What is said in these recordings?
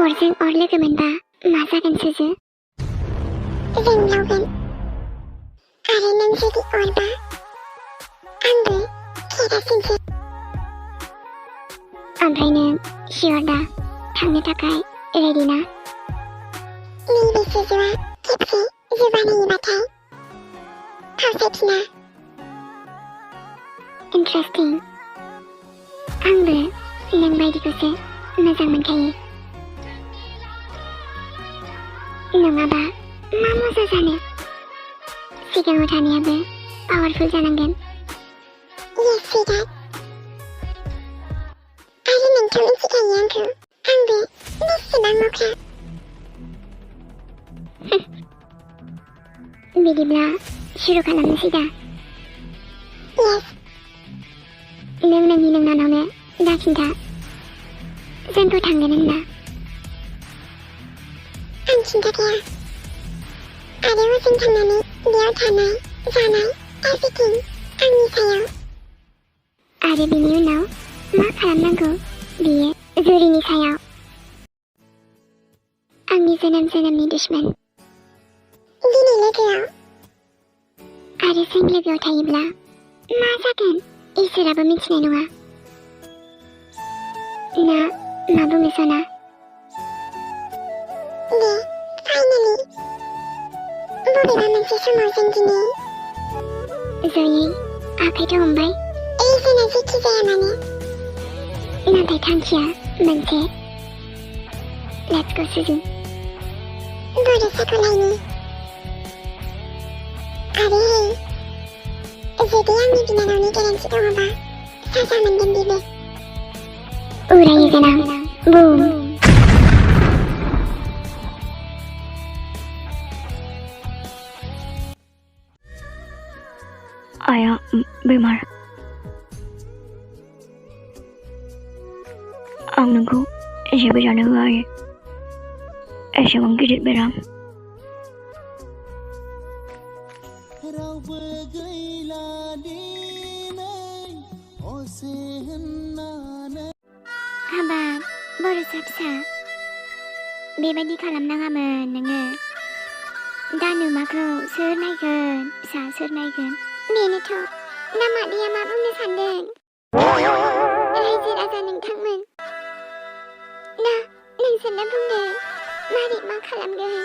अरजों अर लोगो मोनबा मा जागोन सुजु? जों लावगोन आरो नों जुदि अरबा आंबो केरासिनसो। ओमफ्राय नों सियर दा थांनो थाखाय रेडि ना? नैबे सुजुआ खेबसे जुबानायोबाथाय फावसायफिना। इन्टारेस्टिं। आंबो नों बायदिखौसो मोजां मोनखायो। नङाबा मा मजा जानो? सिगाङाव थानायाबो पावारफुल जानांगोन। Yes, sweetheart. आरो नोंथ' मिथिखायो आंखौ। आंबो बेसेबां अखा। बिदिब्ला सुरु खालामनोसै दा? Yes. नों नोंनि नोंनानावनो दा खिन्था जोंखौ थांगोन होनना। आं खिन्थाखाया। आरो हजों थांनानै बेयाव थानाय जानाय एभ्रिथिं आंनि सायाव। आरो बिनि उनाव मा खालामनांगौ बियो जुरिनि सायाव। आंनि जोनोमनि दुश्मन। दिनै लोगोआव आरो जों लोगोआव थायोब्ला मा जागोन इसोराबो मिथिनाय नङा। ना मा बुङो सना? दे फाइनालि बबेबा मोनसे समाव जों दिनै जयै आखाइथ' हमबाय। रिजोना जेखि जाया मानो नाथाय थांखिया मोनसे। लेट्स गो सुजु। बर'साखौ लायनि। आरो हे जुदि आंनि बिनानावनि गोरोन्थि दङबा साजा मोनगोन बिबो। उरायो गोनां बुम। आया बेमार। आं नोंखौ जेबो जानो होआ एसेबां गिदिर बेराम। हाबाब बर'सा फिसा बेबायदि खालामनाङामोन नोङो। दा नुमाखौ सोर नायगोन फिसा सोर नायगोन? बेनोथ' ना मादैया मा बुंनो सानदों? रायजो राजा नोंथांमोन ना नोंसोरनो बुंदो मारै मा खालामगोन?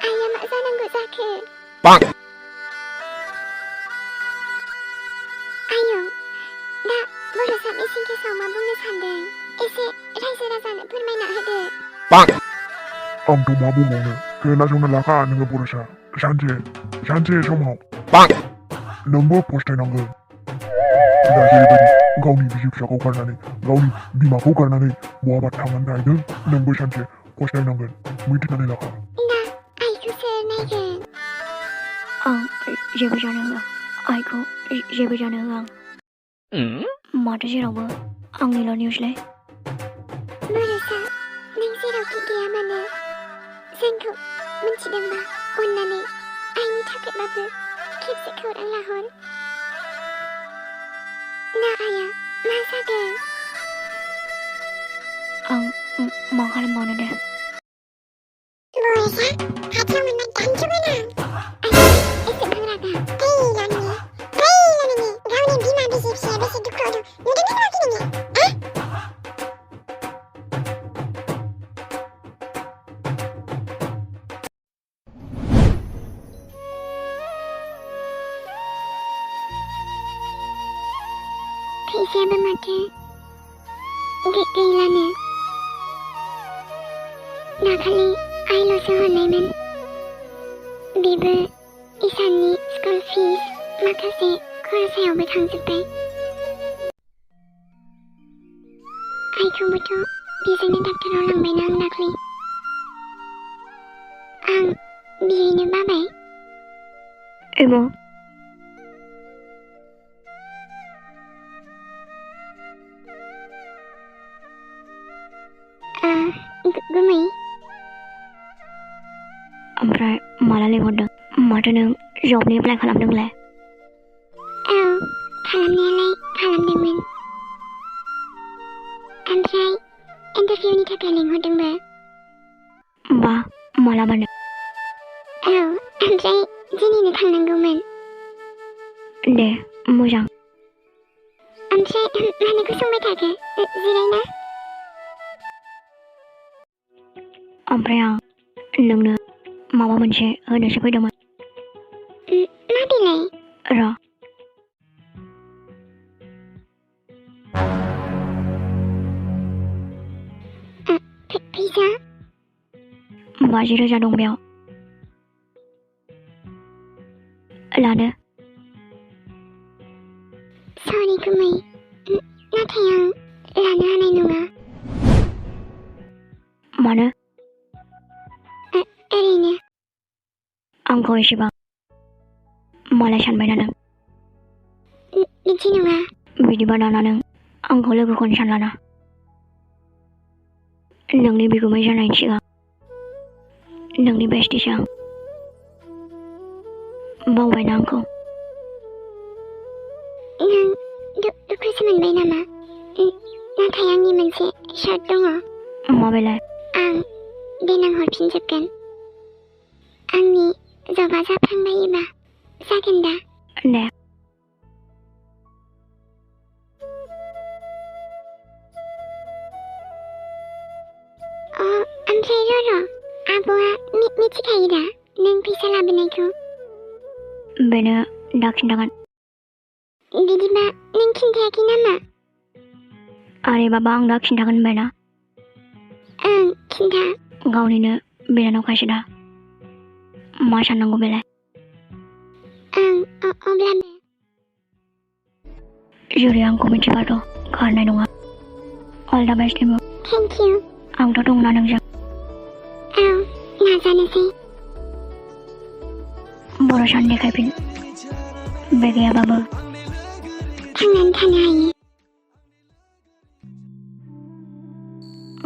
आइया मा जानांगौ जाखो? आयौ दा बर'सा मेसें केसआव मा बुंनो सानदों? एसे रायजो राजानो फोरमायना होदो। आंथ' मा बुंबावनो खोनासंना लाखा नोङो बर'सा। सानसे समाव नोंबो फस्थायनांगोन। दा जेरैबायदि गावनि बिसि फिसाखौ गारनानै गावनि बिमाखौ गारनानै बहाबा थांनानै थाहैदों नोंबो सानसे फस्थायनांगोन। मिथिनानै लाखा। दा आइखौ सोर नायगोन? आं जेबो जानो होआ आइखौ जेबो जानो होआ आं। माथो जेरावबो आंनिल' निउसलाय। बर'सा नों जेरावखि गैया मानो जोंखौ मिथिदोंबा अन्नानै आइनि थाखायबाबो खेबसे खौरां लाहर। ना आइया मा जादों? आं मा खालामबावनो दे। बर'सा हाथायाव मोननाय दानजु गोनां। आइया एसेबां रागा। फैल' नोङो गावनि बिमा बिसि फिसाया बेसे दुखुआव दं नुदोंना नुवाखै नोङो? फैसायाबो माथो गैलानो। दाखालि आइल'सो हरनायमोन। बेबो इसाननि स्कुल फिस माखासे खरसायावबो थांजोब्बाय। आइखौबोथ' बेजोंनो डाक्टाराव लांबायना आं दाख्लै। आं बिहैनो बाबाय। एमा गुमै ओमफ्राय माला लिंहरदों? माथो नों जबनि एप्लाइ खालामदोंलाय? औ खालामनायालाय खालामदोंमोन। ओमफ्राय इन्टारभिउनि थाखाय लिंहरदोंबो। बा मालाबानो औ ओमफ्राय दिनैनो थांनांगौमोन दे मोजां ओमफ्राय मानो गसंबाय थाखो जिरायना ओमफ्राय आं नोंनो माबा मोनसे होनोसो फैदोंमोन मा बेलाय र' फैसा 50,000 दं बेयाव लादो सरि गुमै नाथाय आं लानो हानाय नङा मानो ओरैनो आंखौ एसेबां मालाय सानबायना नों बिदि नङा बिदिबा दाना नों आंखौ लोगोखौनो सानलाना नोंनि बिगुमै जानायनि सिगां नोंनि बेस्टिसो आं बावबायना आंखौ नों दुखुसो मोनबाय नामा नाथाय आंनि मोनसे सर्त दङ माबेलाय आं देनां हरफिनजोबगोन आंनि जबा जाफ्लांबायोबा जागोन दा दे ओमफ्राय र' आब'आ मिथिखायो दा नों फैसा लाबोनायखौ बेनो दा खिन्थागोन बिदिबा नों खिन्थायाखै नामा आरे बाबा आं दा खिन्थागोन होनबायना ओं खिन्था गावनिनो बिनानावखायसो दा मा साननांगौ बेलाय ओं अब्लाबो जुरि आंखौ मिथिबाथ' खारनाय नङा अल दा बेस्ट इमु थेंक इउ आंथ' दंना नोंजों औ नाजानोसै बर'सान देखायफिन बे गैयाबाबो थांनानै थानो हायो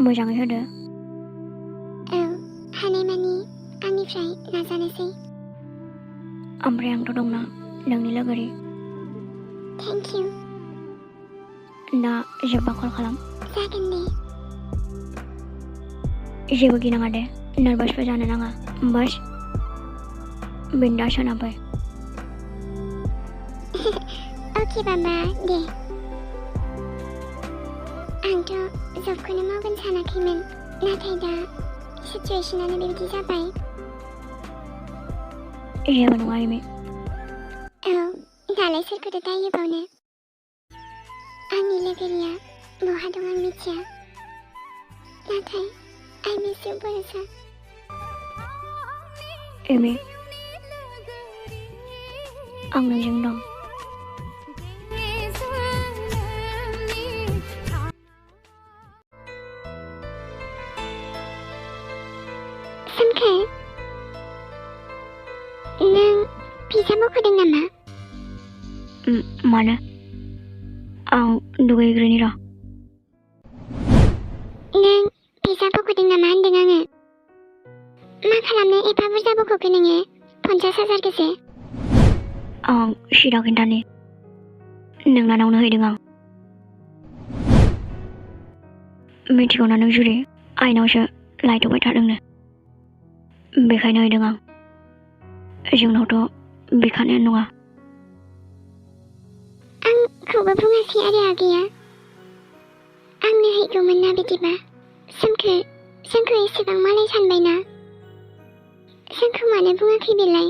मोजाङै होदो औ हानायमानि आंनिफ्राय नाजानोसै ओमफ्राय आंथ' दंना नोंनि लोगोरि थेंक इउ दा जोब्बा कल खालाम जागोन दे जेबो गिनाङा दे नार्भासबो जानो नाङा बास बिन्दास होना फै अके बाबा दे आंथ' जबखौनो मावगोन सानाखैमोन नाथाय दा सिचुवेसनानो बेबायदि जाबाय जेबो नङा एमि औ दालाय सोरखौथो दाय होबावनो आंनि लोगोरिया बहा दं आं मिथिया नाथाय I miss you Borosa एमि आं नोंजों दं सोमखोर नों फैसा बख'दों नामा मानो आं दुगैग्रोनि र' नों फैसा बख'दों नामा होनदों आङो मा खालामनो एफा बुरजा बख'खो नोङो 50,000 आं सिदा खिन्थानि नोंनावनो हैदों आं मिथिगौना नों जुरि आइनावसो लायथ'बाय थादोंनो बेखायनो हैदों आं जोंनावथ' बिखानायानो नङा आंखौबो बुङासै आरो आगैया आंनो हैगौमोन ना बिदिबा सोमखोर जोंखौ एसेबां मालाय सानबायना जोंखौ मानो बुङाखै बेलाय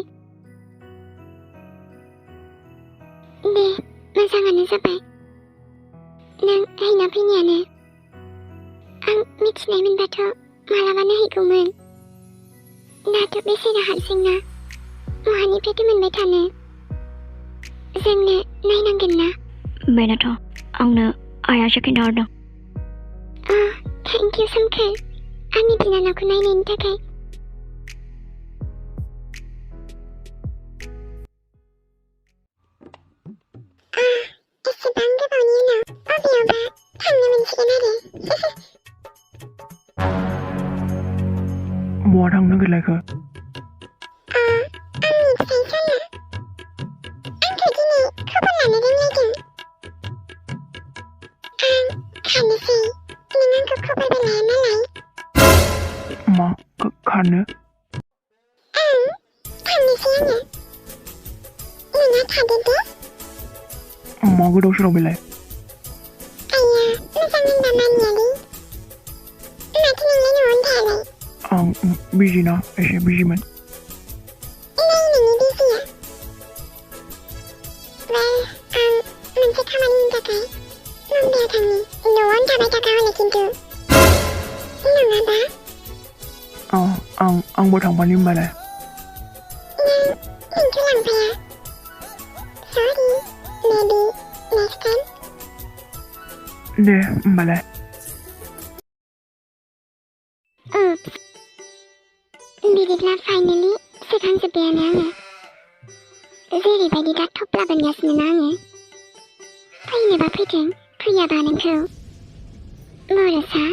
दे मोजाङानो जाबाय नों हैना फैनायानो आं मिथिनाय मोनबाथ' मालाबानो हैगौमोन दाथ' बेसेरा हारसिंना महानिफ्रायथ' मोनबाय थानो जोंनो नायनांगोन ना बेनोथ' आंनो आइयासो खिन्थाहरदों थेंक इउ सोमखोर आंनि बिनानावखौ नायनायनि थाखाय एसेबां गोबावनि उनाव बबेयावबा थांनो मोनसिगोन आरो बहा थांनो नागिरलायखो आंनि फिसाइसोला आंखौ दिनै खबर लानो रोंलायदों आं थानोसै नों आंखौ खबरबो लाया नालाय मा खारनो थांनोसै आङो नोंहा थादो दे मा गोदाव सोराव बेलाय आइया मोजां होनबा मानियालै माथो नोंलाय न'आवनो थायालाय आं बिजिना एसे बिजिमोन नै नोंनि बिजिया आं मोनसे खामानिनि थाखाय मुम्बाइआव थांनि न'आवनो थाबाय थाखा हले खिन्थु नङाबा आंबो थांफानि होमबालाय नोंथ' लांफाया सरि मेबि नेक्स्ट टाइम दे होमबालाय बिदिब्ला फाइनालि सोखांजोब्बायानो आङो जेरैबायदि दा थफ्ला बोनगासिनो ना आङो फैनोबा फैथों फैयाबा नोंखौ बर'सा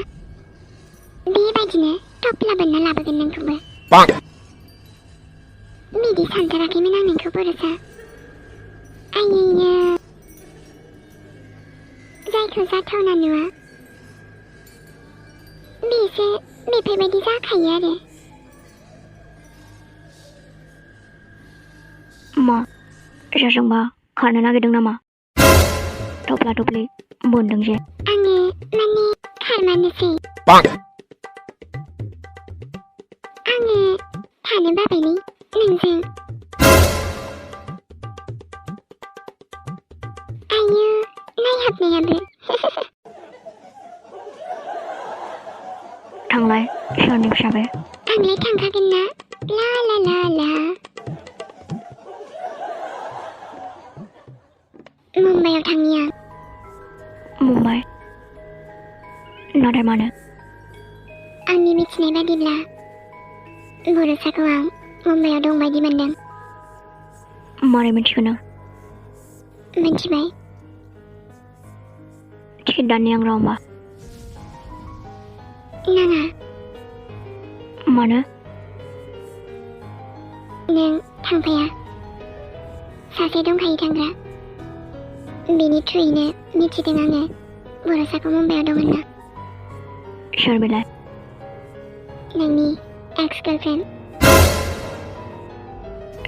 बेबायदिनो थफ्ला बोनना लाबोगोन नोंखौबो बिदि सानथाराखैमोन आं नोंखौ बर'सा आइयैनो जायखौ जाथावना नुवा बेसो बेफोरबायदि जाखायो आरो मा एसाजोंबा खारनो नागिरदों नामा थफ्ला थफ्लि बोनदों जे आङो माने खारमानोसै आङो थानो बाबायलै नोंजों आयु नायहाबनायाबो थांलाय सोरनि फिसाबे आंलाय थांखागोन ना ला ला ला ला मुम्बाइआव थांनि आं मुम्बाइ नाथाय मानो आंनि मिथिनाय बादिब्ला बर'साखौ आं मुम्बाइआव दं बायदि मोनदों मारै मिथिखो नों मिथिबाय टिकेट दाननि आं रावबा नाङा मानो नों थांफाया सासे दंखायो थांग्रा बेनि थ्रुयैनो मिथिदों आङो बर'साखौ मुम्बाइआव दं होनना सोर बेलाय नोंनि एक्स गार्लफ्रेन्ड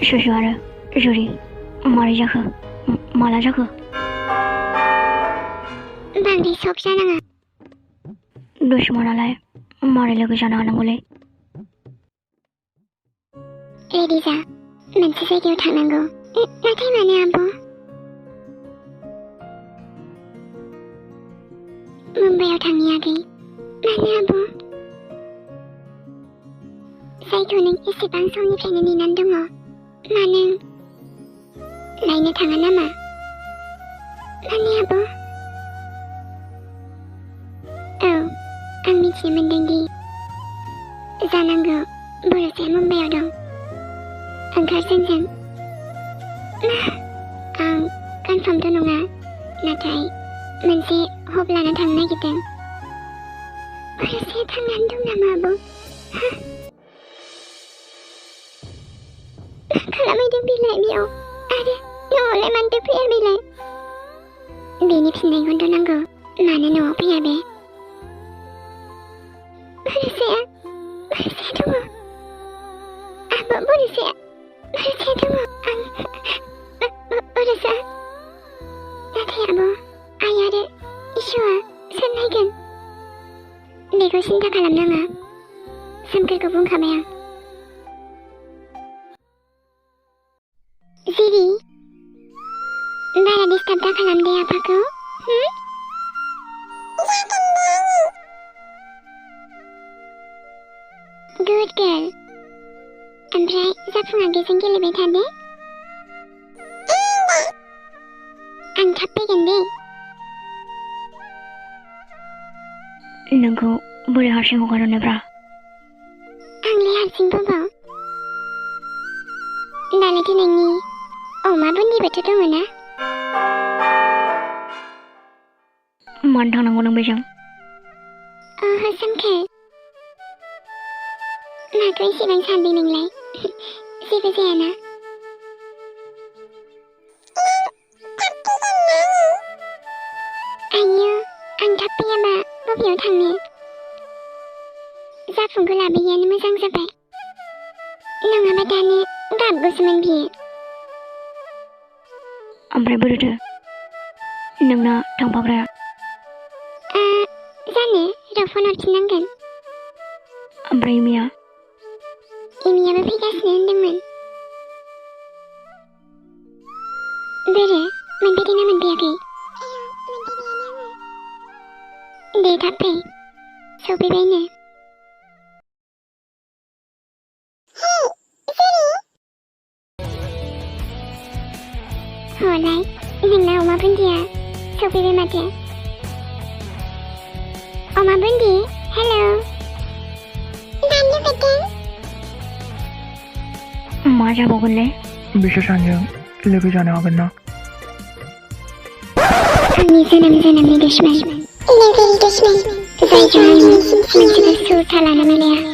सुसु आरो जुरि मारै जाखो माला जाखो बांद्राय सक जानाङा दुश्मनालाय मारै लोगो जानो हानांगौलै रेडि जा मोनसे जायगायाव थांनांगौ नाथाय मानो आब' मुम्बाइआव थांनि आगै मानो आब' जायखौ नों एसेबां समनिफ्रायनो नेनानै दङ मानो नायनो थाङा नामा मानो आब' औ आं मिथिनो मोनदोंदि जानांगौ बर'साया मुम्बाइआव दं ओंखार जोंजों आं कनफार्मथ' नङा नाथाय मोनसे हप लाना थांनो नागिरदों बर'साया थांनानै दं नामा आब' खालामहैदों बिलाय बेयाव आरो न'आवलाय मानोथो फैया बेलाय बेनि फिननायखौथ' नांगौ मानो न'आव फैया बे बर'साया दङ आब' बर'साया दङ आं बर'सा नाथाय आब' आइ आरो इसुआ सोर नायगोन बेखौ सिन्था खालामनाङा सोमखोरखौ बुंखाबाय आं जिरि बारा डिस्टार्ब दा खालामदे आफाखौ गुड गार्ल ओमफ्राय जाफुङाखैजों गेलेबाय थादो आं थाब फैगोन दे नोंखौ बोरै हारसिं हगारहरनोब्रा आंलाय हारसिं बबाव दालायथो नोंनि अमा बुन्दिबोथ' दङ ना मानो थांनांगौ नों बेजों सोमखोर माखौ एसेबां सानदों नोंलाय जेबो जायाना आयौ आं थाब फैयाबा बबेयाव थांनो जाफुंखौ लाबोयैयानो मोजां जाबाय नङाबा दानो गाबगौसोमोन बियो ओमफ्राय बोरोथो नोंना थांफाग्राया जानो र' फन हरफिननांगोन ओमफ्राय इमिया इमियाबो फैगासिनो होनदोंमोन बोरो मोनफैदोंना मोनफैयाखै दे थाब फै सफैबायनो हलाय नोंना अमा बुन्दिया सफैबाय माथो अमा बुन्दि हेलौ दाननो फैदों मा जाबावगोनलै बिसोर सानैजों लोगो जानो हागोन ना आंनि जोनोमनि दुश्मन लोगोरि दुश्मन जायजों आंनि मोनसेबो सुरथा लानो मिलाया